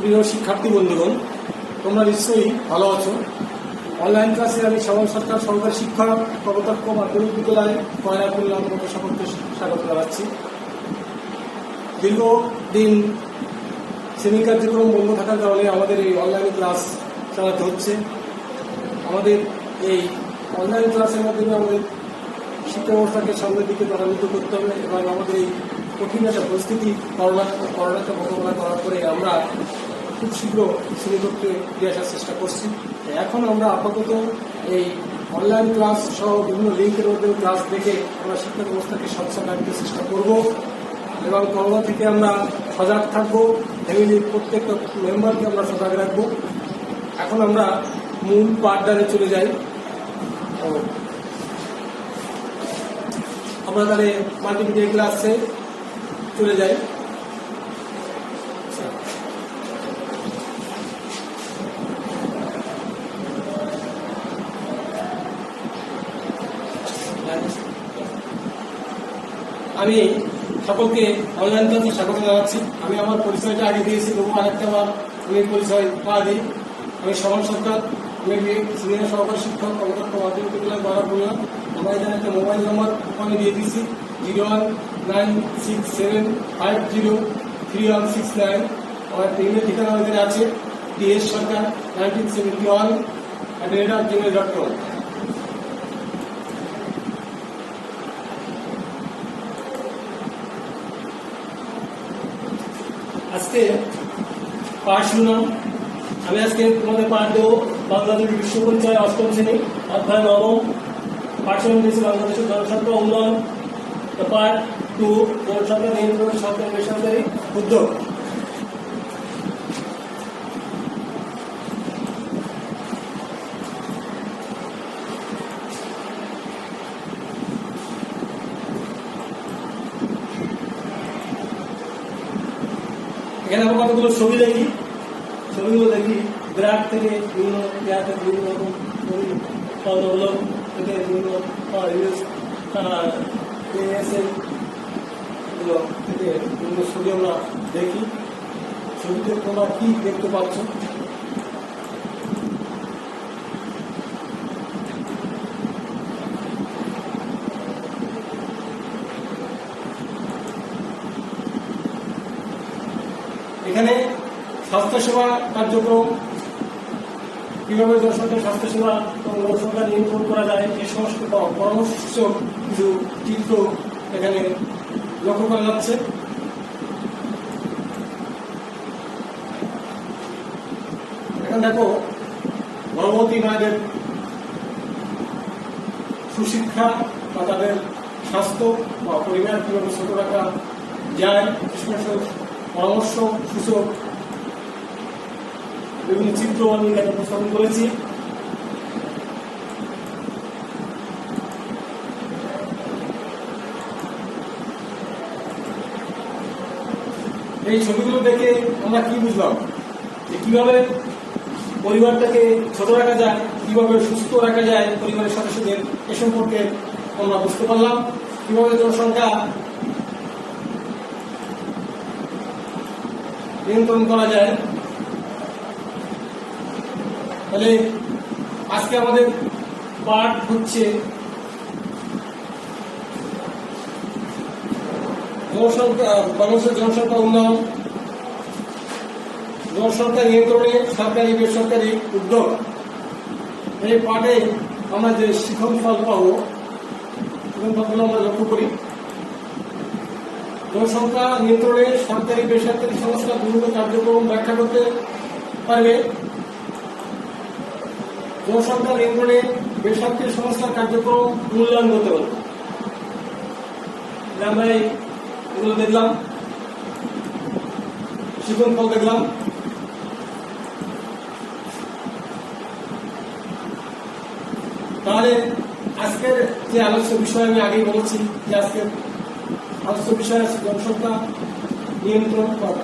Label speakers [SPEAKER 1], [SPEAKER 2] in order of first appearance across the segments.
[SPEAKER 1] প্রিয় শিক্ষার্থী বন্ধুগণ, তোমরা নিশ্চয়ই ভালো আছো। অনলাইন ক্লাসে আমি শ্যামল সরকার সরকারি শিক্ষা কর্মদক্ষ মাধ্যমিক বিদ্যালয়ে কয়রাকুল্লাহ তোমাদের সকলকে স্বাগত জানাচ্ছি। দীর্ঘদিন শ্রেণী কার্যক্রম বন্ধ থাকার কারণে আমাদের এই অনলাইন ক্লাস চালাতে হচ্ছে। আমাদের এই অনলাইন ক্লাসের মাধ্যমে আমাদের শিক্ষা ব্যবস্থাকে সামনের দিকে ত্বরান্বিত করতে হবে এবং আমাদের এই কঠিন একটা পরিস্থিতি করোনাকে মোকাবিলা করার পরে আমরা খুব শীঘ্র শ্রেণীকক্ষে ফিরে আসার চেষ্টা করছি। এখন আমরা আপাতত এই অনলাইন ক্লাস সহ বিভিন্ন লিঙ্কের মধ্যে ক্লাস দেখে আমরা শিক্ষা ব্যবস্থাকে স্বচ্ছ রাখতে চেষ্টা করব এবং করোনা থেকে আমরা সজাগ থাকবো। ফ্যামিলির প্রত্যেকটা মেম্বারকে আমরা সজাগ রাখবো। এখন আমরা মূল পাঠদানে চলে যাই। আমরা তাহলে মাল্টিমিডিয়া ক্লাসে চলে যাই। আমি সকলকে অনলাইন ক্লাসে স্বাগত জানাচ্ছি। আমি আমার পরিচয়টা আগে দিয়েছি, তবু আরেকটা আমার আমি পরিচয় পাওয়া দিই। আমি শ্যামল সরকার, আমি সিনিয়র সহকারী শিক্ষক কর্মদক্ষ মাধ্যমিক বিদ্যালয় বললাম। আমরা এখানে একটা মোবাইল নাম্বার ওখানে দিয়ে দিচ্ছি 019675031169। আমার ইমেল ঠিকানা ওখানে আছে dsarkar1971@gmail.com। আজকে পাঠ শুনলাম। আমি আজকে তোমাদের পাঠ দেবো বাংলাদেশ বিশ্ব পরিচয় অষ্টম শ্রেণী অধ্যায় নবম। পাঠ শুনে দিয়েছি বাংলাদেশের জনসংখ্যা উন্নয়ন, পার্ট 2 জনসংখ্যা নিয়ন্ত্রণ সরকারি বেসরকারি উদ্যোগ। এখানে আমরা কতগুলো ছবি দেখি, ছবিগুলো দেখি বিরাট থেকে বিভিন্ন বিভিন্ন রকম ছবি থেকে বিভিন্ন থেকে বিভিন্ন ছবি আমরা দেখি। ছবিতে তোমরা কি দেখতে পাচ্ছ? এখানে স্বাস্থ্যসেবা কার্যক্রম, কিভাবে জনসংখ্যার স্বাস্থ্যসেবা এবং জনসংখ্যা নিয়ন্ত্রণ করা যায় এই সমস্ত পরামর্শসূচক কিছু চিত্র এখানে লক্ষ্য করা যাচ্ছে। এখন দেখো গর্ভবতী মায়েদের সুশিক্ষা বা তাদের স্বাস্থ্য বা পরিবার কিভাবে ছোট রাখা যায় পরামর্শ সূচক বিভিন্ন চিত্র আমি এখানে উপস্থাপন করেছি। এই ছবিগুলো দেখে আমরা কি বুঝলাম যে কিভাবে পরিবারটাকে ছোট রাখা যায়, কিভাবে সুস্থ রাখা যায় পরিবারের সদস্যদের, এ সম্পর্কে আমরা বুঝতে পারলাম। কিভাবে জনসংখ্যা নিয়ন্ত্রণ করা যায়। তাহলে আজকে আমাদের পাঠ হচ্ছে বাংলাদেশের জনসংখ্যা উন্নয়ন, জনসংখ্যা নিয়ন্ত্রণে সরকারি বেসরকারি উদ্যোগ। এই পাঠে আমরা যে শিখন ফল পাবো, শিখন ফলগুলো আমরা লক্ষ্য করি। জনসংখ্যা নিয়ন্ত্রণে সরকারি বেসরকারি সংস্থা বিভিন্ন কার্যক্রম ব্যাখ্যা করতে পারবে। জনসংখ্যা নিয়ন্ত্রণে বেসরকারি সংস্থার কার্যক্রম মূল্যায়ন করতে পারবে। আমরা এগুলো দেখলাম, শিখন ফল দেখলাম। তাহলে আজকের যে আলোচ্য বিষয় আমি আগেই বলেছি যে আজকের আলোচ্য বিষয় আছে জনসংখ্যা নিয়ন্ত্রণ করা।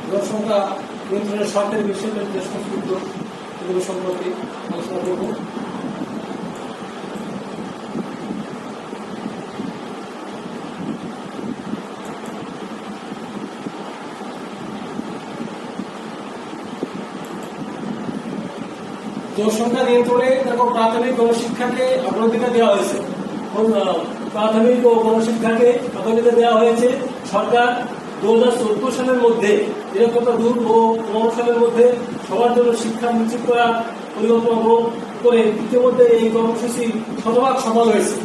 [SPEAKER 1] জনসংখ্যা নিয়ন্ত্রণের সরকারি বেসরকারি যে সমস্ত উদ্যোগ এগুলো সম্পর্কে আলোচনা করব। জনসংখ্যা নিয়ন্ত্রণে দেখো প্রাথমিক গণশিক্ষাকে অগ্রাধিকার দেওয়া হয়েছে। প্রাথমিক ও গণশিক্ষাকে অগ্রাধিকার দেওয়া হয়েছে। সরকার 2014 সালের মধ্যে নিরক্ষরতা দূর ও 15 সালের মধ্যে সবার জন্য শিক্ষা নিশ্চিত করা পরিকল্পনা গ্রহণ করে ইতিমধ্যে এই কর্মসূচি শতভাগ সফল হয়েছে।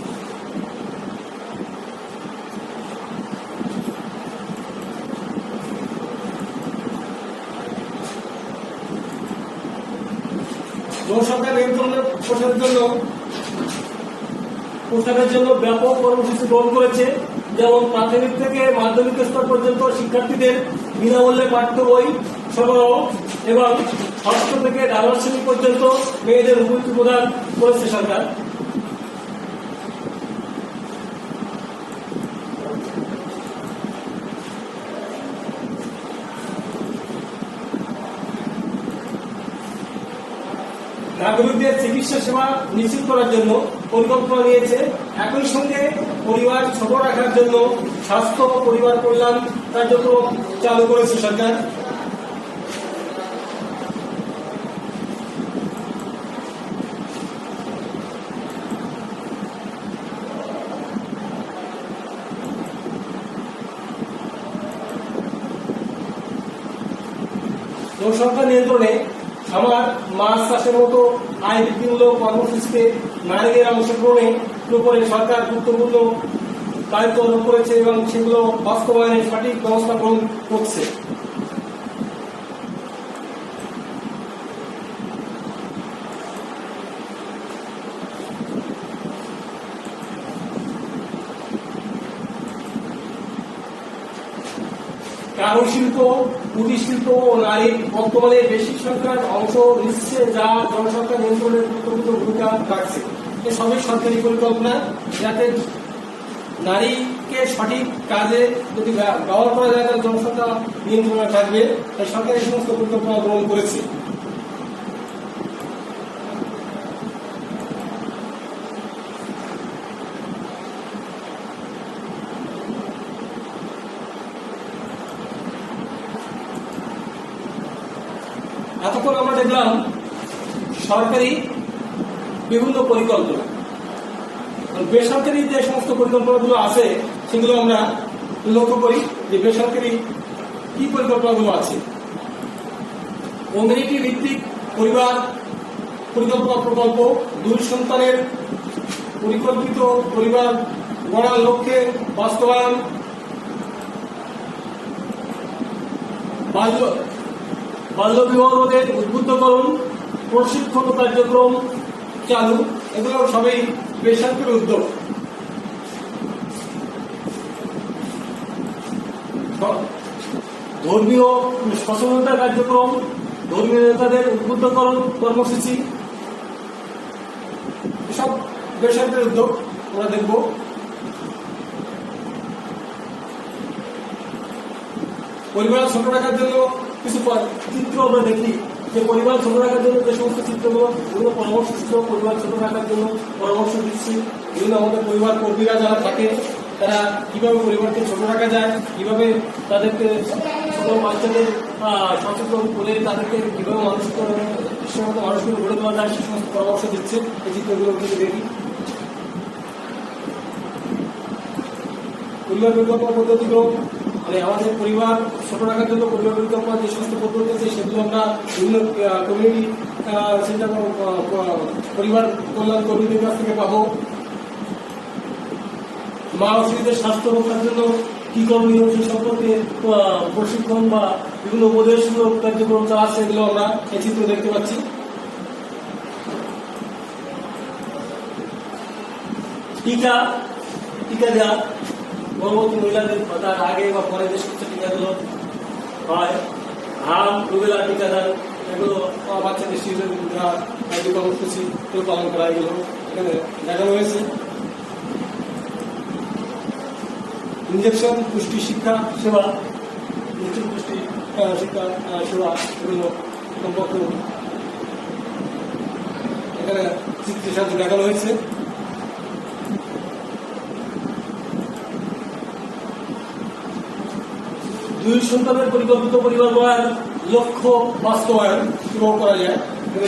[SPEAKER 1] জনসংখ্যা নিয়ন্ত্রণের প্রসারের জন্য ব্যাপক কর্মসূচি গ্রহণ করেছে। যেমন প্রাথমিক থেকে মাধ্যমিক স্তর পর্যন্ত শিক্ষার্থীদের বিনামূল্যে পাঠ্য বই সরবরাহ এবং ষষ্ঠ থেকে দ্বাদশ শ্রেণী পর্যন্ত মেয়েদের উপযুক্ত প্রদান করেছে সরকার। নাগরিকদের চিকিৎসা সেবা নিশ্চিত করার জন্য পরিকল্পনা নিয়েছে। একই সঙ্গে পরিবার ছোট রাখার জন্য স্বাস্থ্য ও পরিবার কল্যাণ কার্যক্রম চালু করেছে সরকার। জনসংখ্যা নিয়ন্ত্রণে খামার, মাছ চাষের মতো আয় বৃদ্ধিমূলক কর্মসূচিতে নারীদের অংশগ্রহণের উপরে সরকার গুরুত্বপূর্ণ দায়িত্ব আরোপ করেছে এবং সেগুলো বাস্তবায়নের সঠিক ব্যবস্থা গ্রহণ করছে। কারু শিল্প, কুটির শিল্প ও নারীর বর্তমানে বেশি সংখ্যার অংশ নিচ্ছে, যা জনসংখ্যা নিয়ন্ত্রণের গুরুত্বপূর্ণ ভূমিকা রাখছে। সবই সরকারি পরিকল্পনা, যাতে নারীকে সঠিক কাজে যদি ব্যবহার করা যায় তাহলে জনসংখ্যা নিয়ন্ত্রণে থাকবে। তাই সরকার এই সমস্ত পরিকল্পনা গ্রহণ করেছে। এতক্ষণ আমরা দেখলাম সরকারি বিভিন্ন পরিকল্পনা। বেসরকারি যে সমস্ত পরিকল্পনাগুলো আছে সেগুলো আমরা লক্ষ্য করি যে বেসরকারি কি পরিকল্পনাগুলো আছে। কমিউনিটি ভিত্তিক পরিবার পরিকল্পনা প্রকল্প, 2 সন্তানের পরিকল্পিত পরিবার গড়ার লক্ষ্যে বাস্তবায়ন, বাল্যবিবাহ রোধের উদ্বুদ্ধকরণ, প্রশিক্ষণ কার্যক্রম চালু, এগুলো সবই বেসরকারি উদ্যোগ। ধর্মীয় সচেতনতা কার্যক্রম, ধর্মীয় নেতাদের উদ্বুদ্ধকরণ কর্মসূচি, এসব বেসরকারি উদ্যোগ আমরা দেখব। পরিবার ছোট রাখার জন্য কিছু চিত্র আমরা দেখি যে পরিবার ছোট রাখার জন্য যে সমস্ত চিত্রগুলো, বিভিন্ন পরামর্শ চিত্র পরিবার ছোট রাখার জন্য পরামর্শ দিচ্ছি। বিভিন্ন আমাদের পরিবার কর্মীরা যারা থাকে তারা কিভাবে পরিবারকে ছোট রাখা যায়, কিভাবে তাদেরকে ছোট বাচ্চাদের সচেতন করে তাদেরকে কিভাবে মানুষগুলো গড়ে তোলা যায়, সে সমস্ত পরামর্শ দিচ্ছে। এই চিত্রগুলো কিন্তু দেখি। পরিবার পরিকল্পনা পদ্ধতিগুলো মানে আমাদের পরিবার ছোট রাখার জন্য পরিবার পরিকল্পনা যে সমস্ত পদ্ধতি আছে সেগুলো আমরা বিভিন্ন কমিউনিটি সেন্টার পরিবার কল্যাণ কর্মীদের কাছ থেকে পাবো। মা ও শিশুদের স্বাস্থ্য রক্ষার জন্য কি করণীয় সে সম্পর্কে প্রশিক্ষণ বা বিভিন্ন উপদেশমূলক কার্যক্রম চালাচ্ছে, এগুলো আমরা এই চিত্র দেখতে পাচ্ছি। টিকা দেওয়া গর্ভবতী মহিলাদের তার আগে বা পরে যে সমস্ত টিকাগুলো হয়, হাম, রুবেলা টিকাদান, এগুলো বাচ্চাদের শিশুদের কর্মসূচি পালন করা, এগুলো এখানে দেখানো হয়েছে। ইনজেকশন, পুষ্টি শিক্ষা সেবা, পুষ্টি শিক্ষা সেবা, এগুলো সম্পর্কে এখানে চিত্রের সাথে দেখানো হয়েছে। দুই সন্তানের পরিকল্পিত পরিবার গড়ার লক্ষ্য বাস্তবায়ন কিভাবে করা যায়,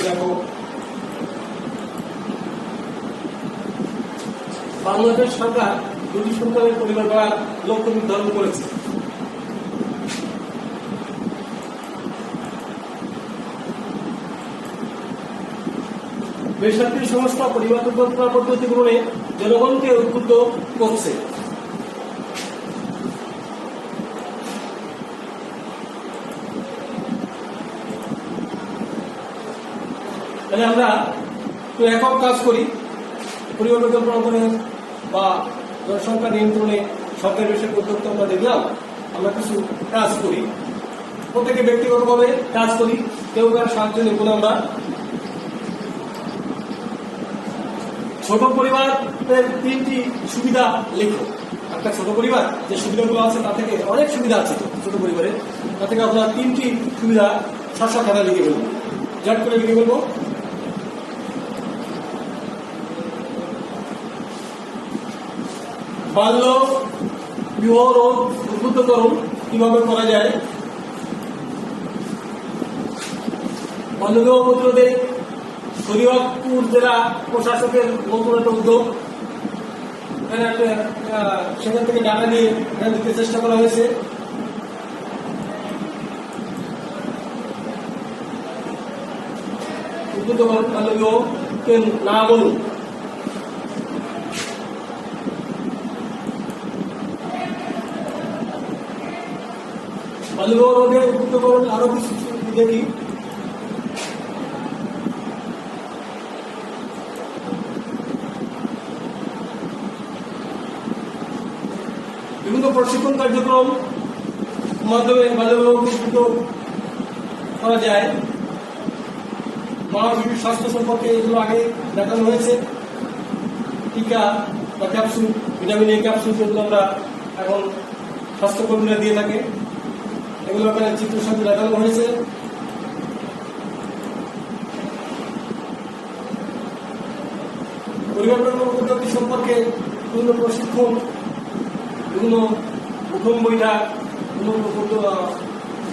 [SPEAKER 1] দেখো বাংলাদেশ সরকার 2টি সন্তানের পরিবার গড়ার লক্ষ্য নির্ধারণ করেছে। বেসরকারি সংস্থা পরিবার পরিকল্পনা পদ্ধতি গ্রহণে জনগণকে উদ্বুদ্ধ করছে। তাহলে আমরা তো একক কাজ করি, পরিবার পরিকল্পনা করে বা জনসংখ্যা নিয়ন্ত্রণে সরকারি বেসরকারি উদ্যোক্তা আমরা দেখলাম। আমরা কিছু কাজ করি, প্রত্যেকে ব্যক্তিগতভাবে কাজ করি, কেউ কারো সাহায্য নেব না। আমরা ছোট পরিবারের 3টি সুবিধা লিখো। একটা ছোট পরিবার যে সুবিধাগুলো আছে তা থেকে অনেক সুবিধা আছে ছোট পরিবারে, তা থেকে আমরা 3টি সুবিধা শাসা খাতা লিখে ফেলবো, জট করে লিখে ফেলবো। বাল্য বিবাহ রোধ উদ্বুদ্ধকরণ কিভাবে করা যায়। বাল্য বিবাহ প্রতিরোধে শরীয়তপুর জেলা প্রশাসকের নতুন একটা উদ্যোগ, সেখান থেকে ডাটা নিয়ে দিতে চেষ্টা করা হয়েছে। উদ্বুদ্ধকরণ বাল্য বিবাহকে না বলুন। বাল্য বিবাহ রোধে উদ্বুদ্ধকরণ আরো কিছু দেখি। বিভিন্ন প্রশিক্ষণ কার্যক্রম মাধ্যমে বাল্য বিবাহ উদ্বুদ্ধ করা যায়। মা শিশুর স্বাস্থ্য সম্পর্কে এগুলো আগে দেখানো হয়েছে। টিকা বা ক্যাপসুল, ভিটামিন এ ক্যাপসুল, যেগুলো আমরা এখন স্বাস্থ্যকর্মীরা দিয়ে থাকে, এগুলো এখানে চিত্রের সাথে দেখানো হয়েছে। পরিবার পদ্ধতি সম্পর্কে বিভিন্ন প্রশিক্ষণ, বিভিন্ন প্রথম বৈঠক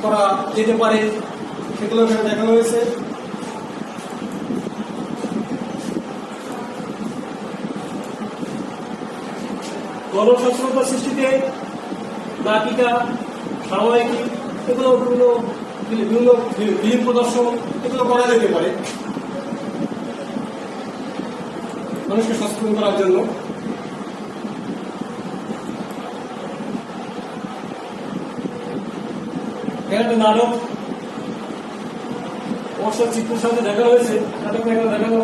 [SPEAKER 1] করা যেতে পারে, সেগুলো এখানে দেখানো হয়েছে। গণসচেতনতা সৃষ্টিতে নাটিকা, সাময়িকী, এগুলো বিভিন্ন ফিল্ম প্রদর্শন এগুলো করা যেতে পারে মানুষকে সচেতন করার জন্য। একটা নাটক অবশ্য চিত্রের সাথে দেখানো হয়েছে। নাটক দেখানো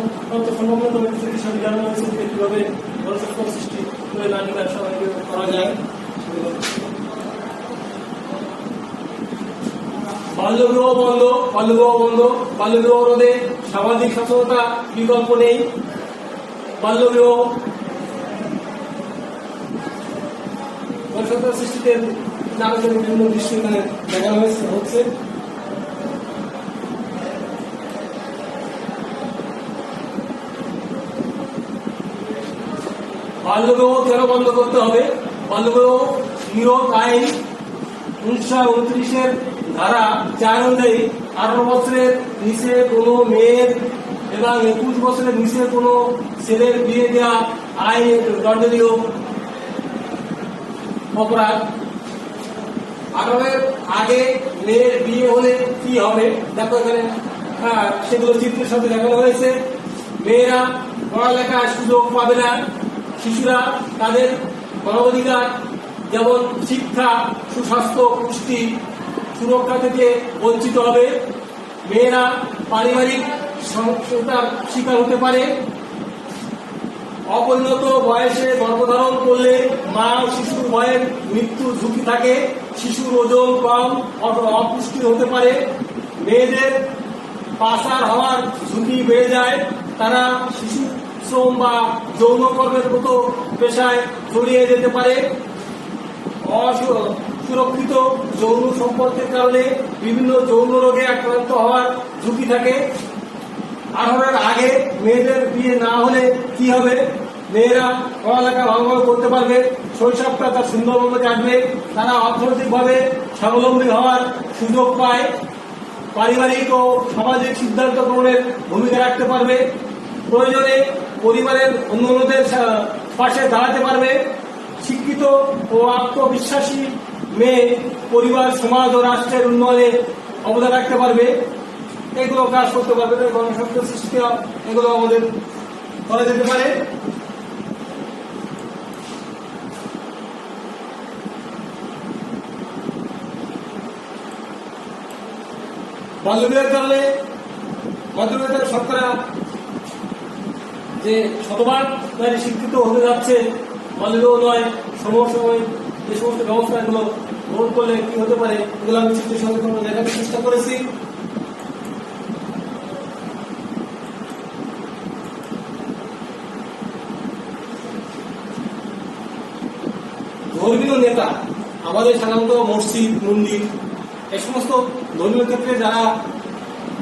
[SPEAKER 1] সম্ভবত ব্যক্তিদের সাথে জানানো হয়েছে যে কিভাবে গণসচেতনতা সৃষ্টি করে নাটিকা সবাইকে করা যায়। বাল্য বিবাহ বন্ধ, বাল্য বিবাহ বন্ধ, বাল্য বিবাহ রোধে সামাজিক সচেতনতা বিকল্প নেই। বাল্য বিবাহ গণসচেতনতা সৃষ্টিতে নাটকের বিভিন্ন দৃশ্য এখানে দেখানো হচ্ছে। বাল্য বিবাহ কেন বন্ধ করতে হবে? বাল্য বিবাহ নিরোধ আইন 1929 ধারা 4 অনুযায়ী 18 বছরের নিচে কোনো মেয়ের এবং 21 বছরের নিচে কোনো ছেলের বিয়ে দেওয়া আইন দণ্ডনীয় অপরাধ। 18-এর আগে মেয়ের বিয়ে হলে কি হবে দেখো এখানে, সেগুলো চিত্রের সাথে দেখানো হয়েছে। মেয়েরা পড়ালেখার সুযোগ পাবে না, শিশুরা তাদের মানবাধিকার যেমন শিক্ষা, সুস্বাস্থ্য, পুষ্টি, সুরক্ষা থেকে বঞ্চিত হবে। মেয়েরা পারিবারিক সমস্যার শিকার হতে পারে। অপরিণত বয়সে গর্ভধারণ করলে মা ও শিশুর ভয়ের মৃত্যুর ঝুঁকি থাকে। শিশুর ওজন কম, অপুষ্টি হতে পারে। মেয়েদের পাচার হওয়ার ঝুঁকি বেড়ে যায়। তারা শিশু শ্রম বা যৌনকর্মের মতো পেশায় জড়িয়ে যেতে পারে। অসুরক্ষিত যৌন সম্পর্কের কারণে বিভিন্ন যৌন রোগে আক্রান্ত হওয়ার ঝুঁকি থাকে। 18-এর আগে মেয়েদের বিয়ে না হলে কি হবে? মেয়েরা পড়ালেখা ভালোভাবে করতে পারবে, শৈশবটা তার সুন্দরভাবে কাটবে, তারা অর্থনৈতিকভাবে স্বাবলম্বী হওয়ার সুযোগ পায়, পারিবারিক ও সামাজিক সিদ্ধান্ত গ্রহণের ভূমিকা রাখতে পারবে। প্রয়োজনে পরিবারের অন্যান্যদের পাশে দাঁড়াতে পারবে। শিক্ষিত ও আত্মবিশ্বাসী মেয়ে পরিবার, সমাজ ও রাষ্ট্রের উন্নয়নে অবদান রাখতে পারবে। এগুলো কাজ করতে পারবে, গণস্বাস্থ্য সৃষ্টি, এগুলো আমাদের করা যেতে পারে। বাল্যবিবাহের কারণে মধ্যবিত্তের শতকরা যে শতভাগ নারী শিক্ষিত হতে যাচ্ছে, বাল্যবিবাহ নয়, সময় যে সমস্ত ব্যবস্থাগুলো গ্রহণ করলে কি হতে পারে, এগুলো আমি চিত্র সচেতন দেখানোর চেষ্টা করেছি। ধর্মীয় নেতা আমাদের সাধারণত মসজিদ, মন্দির, এই সমস্ত ধর্মীয় ক্ষেত্রে যারা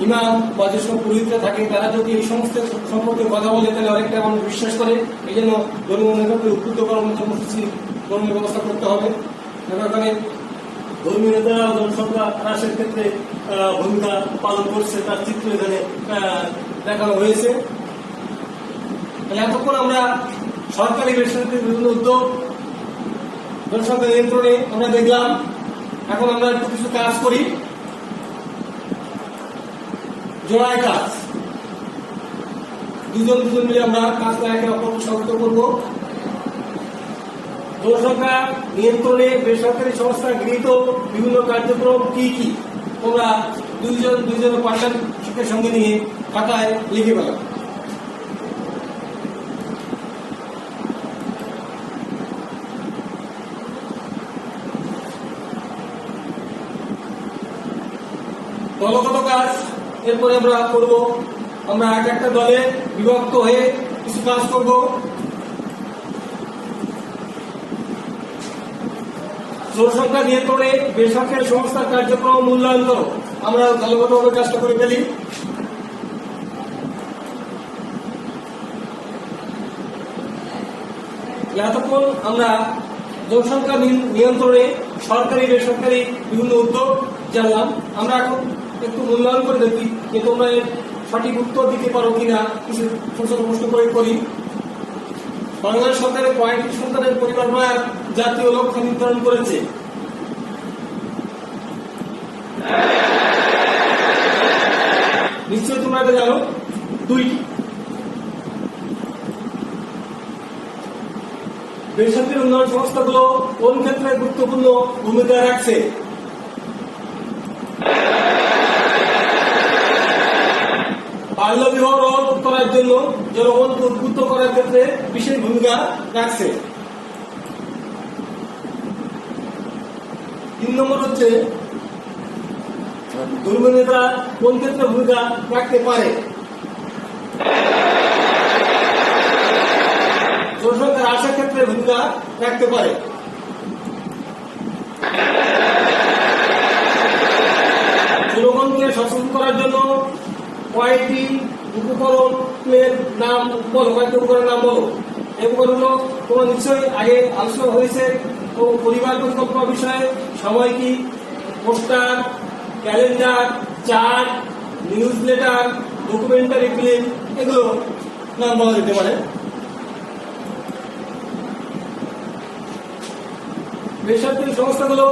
[SPEAKER 1] ইমাম বা যেসব পুরোহিতরা থাকে, তারা যদি এই সমস্ত সম্পর্কে কথা বলে তাহলে অনেকটা মানুষ বিশ্বাস করে। এই জন্য ধর্মীয় নেতাকে উদ্বুদ্ধ করার মতো কর্মসূচি ধর্মীয় ব্যবস্থা করতে হবে। এখানে ধর্মীয় নেতারা জনসংখ্যা হ্রাসের ক্ষেত্রে ভূমিকা পালন করছে, তার চিত্র এখানে দেখানো হয়েছে। এতক্ষণ আমরা সরকারি বেসরকারি বিভিন্ন উদ্যোগ জনসংখ্যা নিয়ন্ত্রণে আমরা দেখলাম। এখন আমরা একটু কিছু কাজ করি, জোড়ায় কাজ, দুজন মিলে আমরা কাজটা একে অপরকে সহায়তা করবো। জনসংখ্যা নিয়ন্ত্রণে বেসরকারি সংস্থা গৃহীত বিভিন্ন কার্যক্রম কি কি, তোমরা দুইজন পার্টনারশিপের সঙ্গে নিয়ে খাতায় লিখে পেলাম। দলগত কাজ এরপরে আমরা করব। আমরা এক একটা দলে বিভক্ত হয়ে কিছু কাজ করব। জনসংখ্যা নিয়ন্ত্রণে বেসরকারি সংস্থার কার্যক্রম মূল্যায়ন করো। আমরা দলগতভাবে কাজটা করে ফেলি। এতক্ষণ আমরা জনসংখ্যা নিয়ন্ত্রণে সরকারি বেসরকারি বিভিন্ন উদ্যোগ জানলাম। আমরা এখন একটু মূল্যায়ন করে দেখি যে তোমরা সঠিক উত্তর দিতে পারো কিনা। কিছু ছোট ছোট প্রশ্ন করি। বাংলাদেশ সরকারের কয়েকটি সন্তানের পরিকল্পনার জাতীয় লক্ষ্য নির্ধারণ করেছে? নিশ্চয়ই তোমরা এটা জানো, 2টি। বেসরকারি উন্নয়ন সংস্থাগুলো কোন ক্ষেত্রে গুরুত্বপূর্ণ ভূমিকা রাখছে? বাল্যবিবাহ রোধ করার জন্য জনগণকে উদ্বুদ্ধ করার ক্ষেত্রে বিশেষ ভূমিকা রাখছে। 3 নম্বর হচ্ছে ধর্মীয় নেতা কোন ক্ষেত্রে ভূমিকা রাখতে পারে? জনসংখ্যা হ্রাসের ক্ষেত্রে ভূমিকা রাখতে পারে। জনগণকে সচেতন করার জন্য কয়েকটি উপকরণের নাম বলো, কয়েকটি উপকরণের নাম বলো। এই উপকরণগুলো তোমরা নিশ্চয়ই আগে আলোচনা হয়েছে। তো পরিবার পরিকল্পনা বিষয়ে সময় কি, poster, calendar, chart, news letter, documentary film, এগুলো নাম বলা যেতে পারে। বেসরকারি সংস্থাগুলো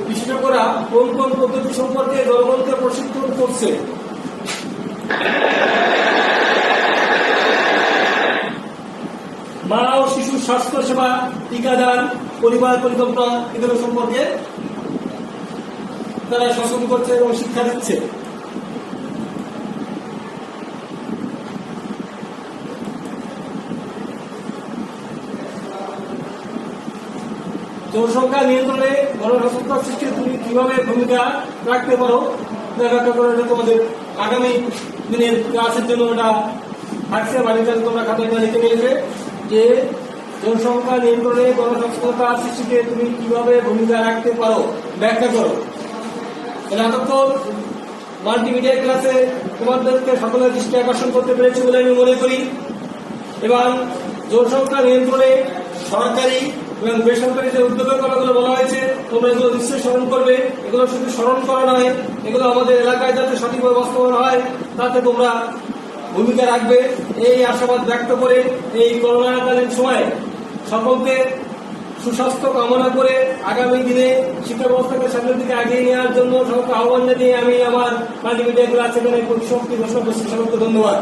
[SPEAKER 1] বিশেষজ্ঞরা কোন কোন পদ্ধতি সম্পর্কে জনগণকে প্রশিক্ষণ করছে? মা ও শিশু স্বাস্থ্য সেবা, টিকাদান, পরিবার পরিকল্পনা, এগুলো সম্পর্কে তারা সচেতন করছে এবং শিক্ষা দিচ্ছে। জনসংখ্যা নিয়ন্ত্রণে গণস্বাস্থ্য সৃষ্টিতে তুমি কিভাবে ভূমিকা রাখতে পারো ব্যাখ্যা করে তোমাদের আগামী দিনের ক্লাসের জন্য এটা থাকছে। বাড়িতে তোমরা খাতায় লিখে নিয়েছে যে জনসংখ্যা নিয়ন্ত্রণে গণস্বাস্থ্যতা সৃষ্টিতে তুমি কিভাবে ভূমিকা রাখতে পারো, ব্যাখ্যা করো। এতক্ষণ মাল্টিমিডিয়া ক্লাসে তোমাদেরকে সকলের দৃষ্টি আকর্ষণ করতে পেরেছি বলে আমি মনে করি। এবং জনসংখ্যা নিয়ন্ত্রণে সরকারি এবং বেসরকারি যে উদ্যোগের কথাগুলো বলা হয়েছে, তোমরা এগুলো নিশ্চয়ই স্মরণ করবে। এগুলো শুধু স্মরণ করা নয়, এগুলো আমাদের এলাকায় যাতে সঠিকভাবে বাস্তবায়ন হয় তাতে তোমরা ভূমিকা রাখবে এই আশাবাদ ব্যক্ত করে এই করোনাকালীন সময়ে সকলকে সুস্বাস্থ্য কামনা করে আগামী দিনে শিক্ষা ব্যবস্থাকে সামনের দিকে এগিয়ে নেওয়ার জন্য সকলকে আহ্বান জানিয়ে আমি আমার মাল্টিমিডিয়া ক্লাস এখানে শক্তি ঘোষণা করছি। সকলকে ধন্যবাদ।